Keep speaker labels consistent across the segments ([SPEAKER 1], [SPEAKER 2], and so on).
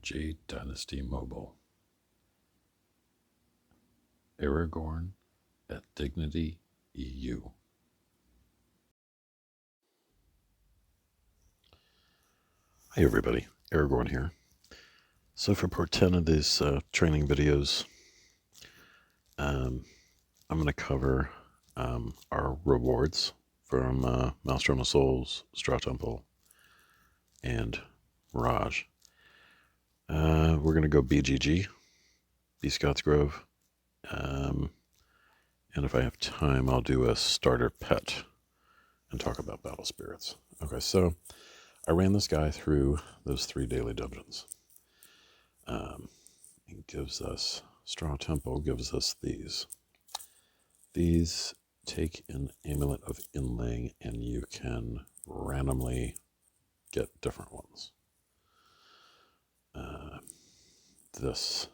[SPEAKER 1] Jade Dynasty Mobile. Aragorn at Dignity EU. Hey everybody, Aragorn here. So for part 10 of these training videos, I'm going to cover our rewards from Maelstrom of Souls, Straw Temple, and Mirage. We're going to go BGG, B. Scott's Grove, and if I have time, I'll do a starter pet and talk about battle spirits. Okay, so I ran this guy through those 3 daily dungeons. It gives us, Straw Temple gives us these. These take an Amulet of Inlaying, and you can randomly get different ones. This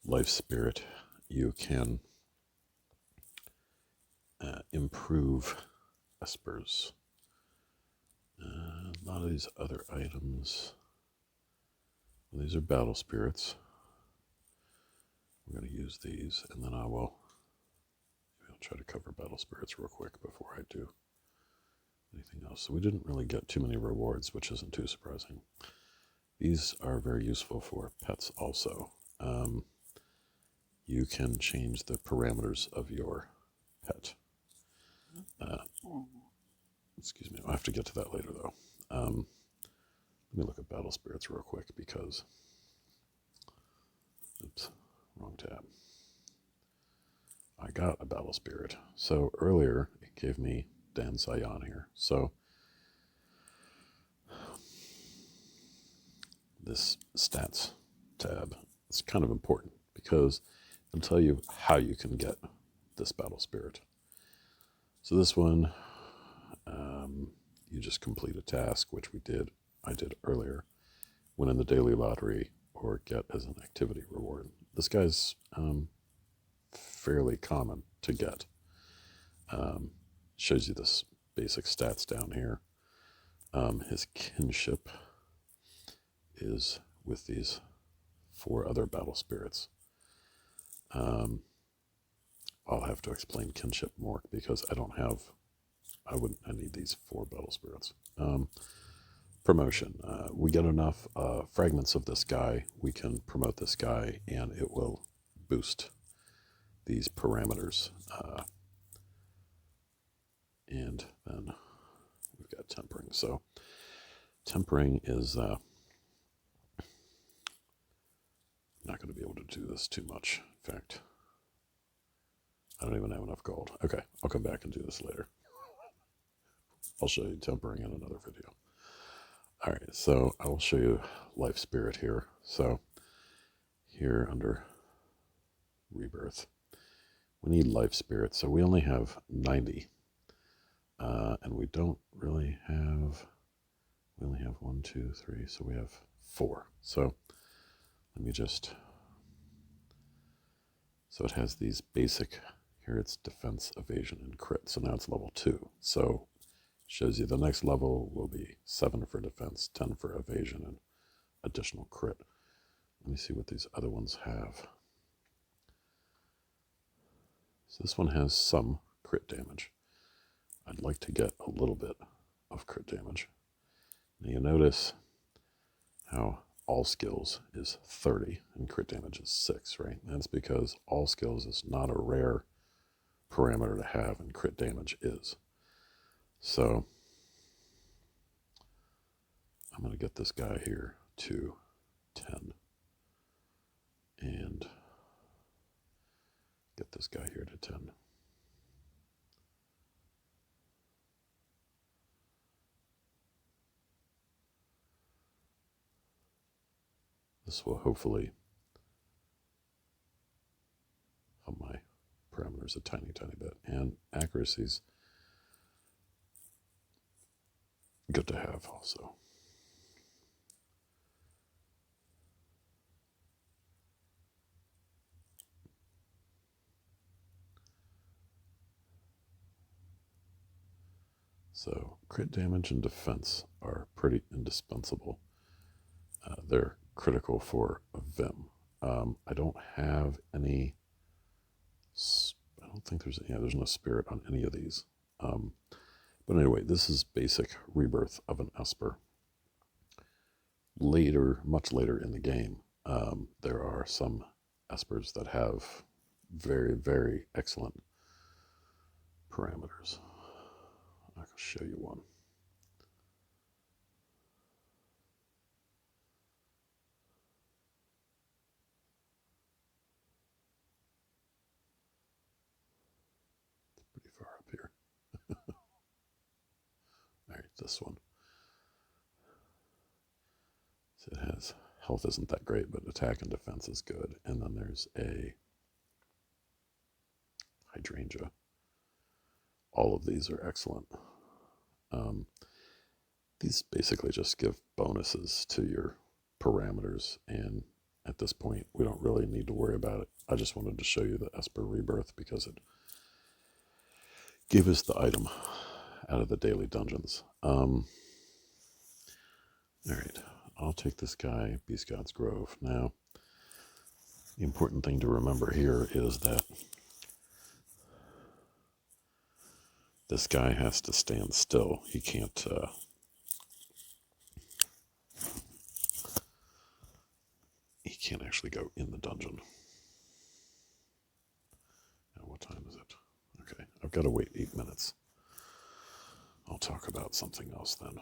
[SPEAKER 1] Life Spirit, you can improve espers. A lot of these other items, well, these are battle spirits. I'm going to use these, and then I'll try to cover battle spirits real quick before I do anything else. So we didn't really get too many rewards, which isn't too surprising. These are very useful for pets also. You can change the parameters of your pet. Excuse me, I'll have to get to that later though. Let me look at battle spirits real quick because, oops, wrong tab. I got a battle spirit. So earlier it gave me Dan Sion here. So this stats tab is kind of important because it'll tell you how you can get this battle spirit. So this one, you just complete a task, which I did earlier, win in the daily lottery, or get as an activity reward. This guy's fairly common to get. Shows you this basic stats down here. His kinship is with these 4 other battle spirits. I'll have to explain kinship more because I need these 4 battle spirits. Promotion. We get enough fragments of this guy, we can promote this guy, and it will boost these parameters. And then we've got tempering. So tempering is not going to be able to do this too much. In fact, I don't even have enough gold. Okay, I'll come back and do this later. I'll show you tempering in another video. All right, so I will show you Life Spirit here. So here under Rebirth, we need Life Spirit. So we only have 90. And we don't really have, we only have 1, 2, 3, so we have 4. So let me just, so it has these basic, here it's defense, evasion, and crit. So now it's level 2. So shows you the next level will be 7 for defense, 10 for evasion, and additional crit. Let me see what these other ones have. So this one has some crit damage. I'd like to get a little bit of crit damage. Now you notice how all skills is 30 and crit damage is 6, right? That's because all skills is not a rare parameter to have and crit damage is. So I'm going to get this guy here to 10 and get this guy here to 10. This will hopefully help my parameters a tiny, tiny bit. And accuracy's good to have also. So crit damage and defense are pretty indispensable. They're critical for a Vim. I don't have any, I don't think there's no spirit on any of these. But anyway, this is basic rebirth of an Esper. Later, much later in the game, there are some Espers that have very, very excellent parameters. I can show you one. It's pretty far up here. All right, this one. So it has, health isn't that great, but attack and defense is good. And then there's a hydrangea. All of these are excellent. These basically just give bonuses to your parameters, and at this point we don't really need to worry about it. I just wanted to show you the Esper Rebirth because it gave us the item out of the daily dungeons. All right, I'll take this guy, Beast God's Grove. Now, the important thing to remember here is that this guy has to stand still. He can't actually go in the dungeon. Now, what time is it? Okay, I've got to wait 8 minutes. I'll talk about something else then.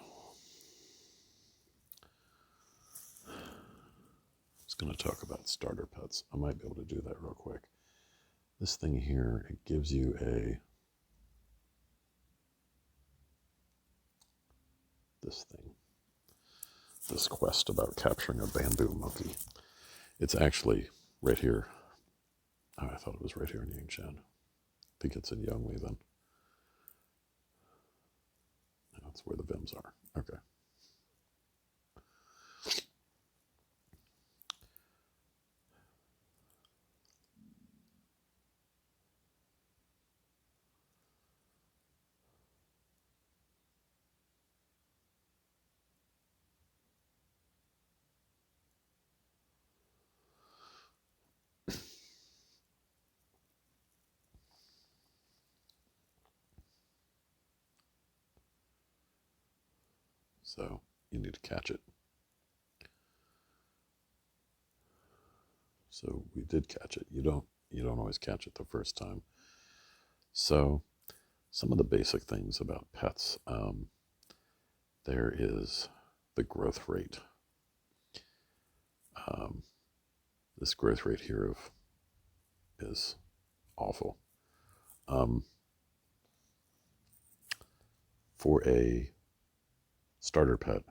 [SPEAKER 1] I was going to talk about starter pets. I might be able to do that real quick. This thing here, it gives you this quest about capturing a bamboo monkey. It's actually right here. Oh, I thought it was right here in Yangshan. I think it's in Yongli then. That's where the Vims are. Okay. So you need to catch it. So we did catch it. You don't always catch it the first time. So some of the basic things about pets. There is the growth rate. This growth rate here is awful. For a starter pet,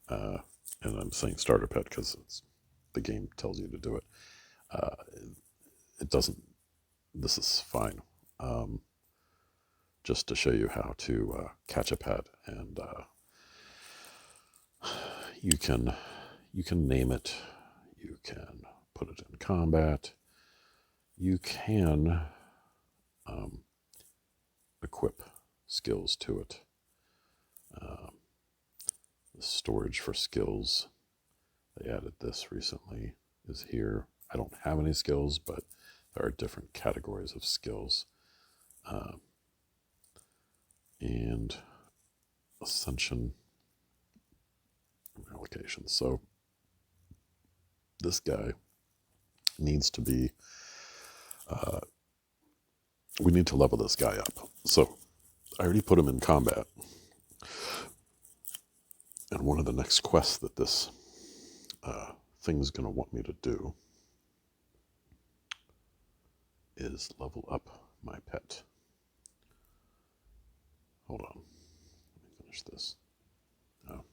[SPEAKER 1] and I'm saying starter pet because the game tells you to do it. It doesn't. This is fine. Just to show you how to catch a pet, and you can name it. You can put it in combat. You can equip skills to it. The storage for skills, they added this recently, is here. I don't have any skills, but there are different categories of skills. And ascension allocations. So this guy needs to be, we need to level this guy up. So I already put him in combat. And one of the next quests that this thing is going to want me to do is level up my pet. Hold on. Let me finish this. Oh.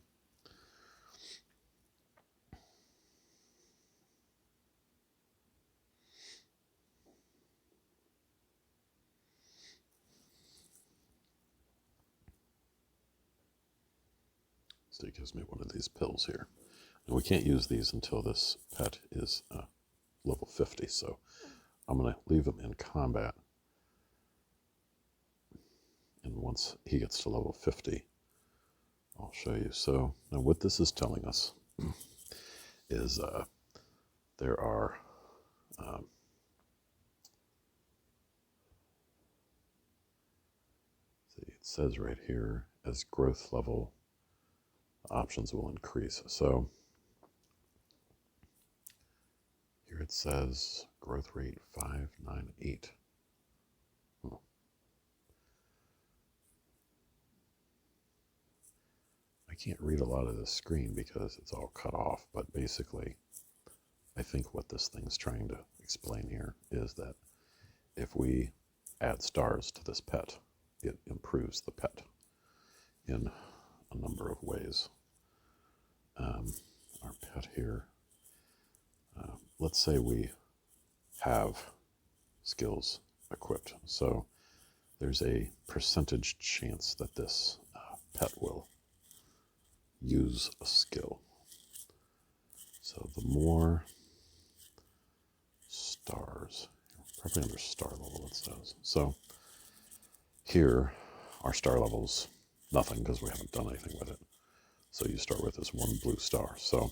[SPEAKER 1] So it gives me one of these pills here. And we can't use these until this pet is level 50. So I'm going to leave him in combat. And once he gets to level 50, I'll show you. So now what this is telling us is there are see, it says right here, as growth level, options will increase. So here it says growth rate 598. I can't read a lot of this screen because it's all cut off, but basically I think what this thing's trying to explain here is that if we add stars to this pet, it improves the pet in a number of ways. Our pet here, let's say we have skills equipped. So there's a percentage chance that this pet will use a skill. So the more stars, probably under star level it says. So here, our star level's nothing because we haven't done anything with it. So you start with this one blue star. So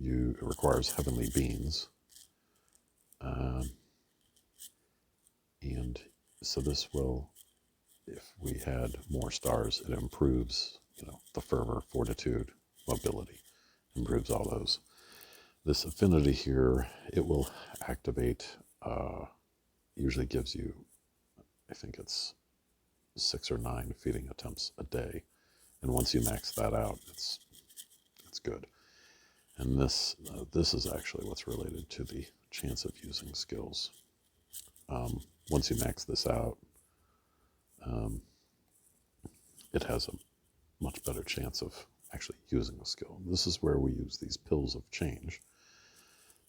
[SPEAKER 1] it requires heavenly beings. And so this will, if we had more stars, it improves, the fervor, fortitude, mobility, improves all those. This affinity here, it will activate, usually gives you, I think it's 6 or 9 feeding attempts a day. And once you max that out, it's good. And this is actually what's related to the chance of using skills. Once you max this out, it has a much better chance of actually using a skill. This is where we use these pills of change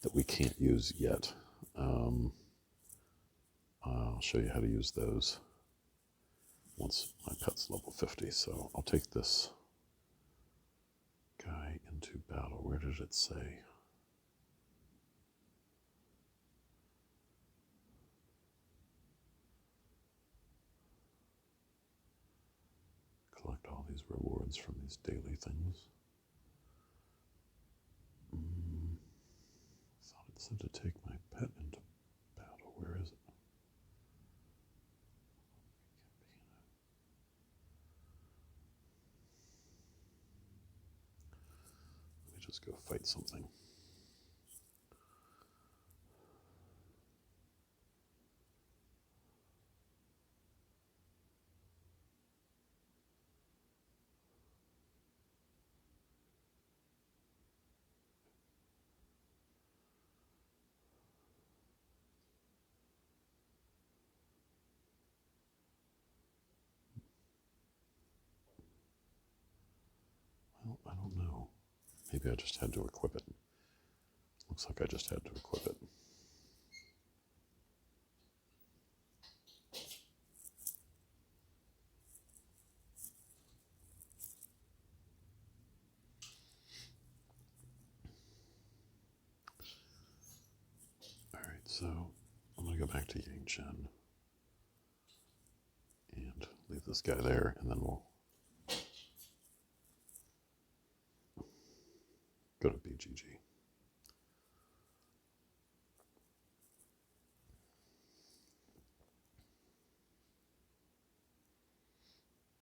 [SPEAKER 1] that we can't use yet. I'll show you how to use those once my pet's level 50. So I'll take this guy into battle. Where did it say? Collect all these rewards from these daily things. I thought it said to take my pet into battle. Where is it? Let me just go fight something. Well, I don't know. Maybe I just had to equip it. Looks like I just had to equip it. Alright, so I'm going to go back to Yang Chen and leave this guy there, and then we'll go to BGG.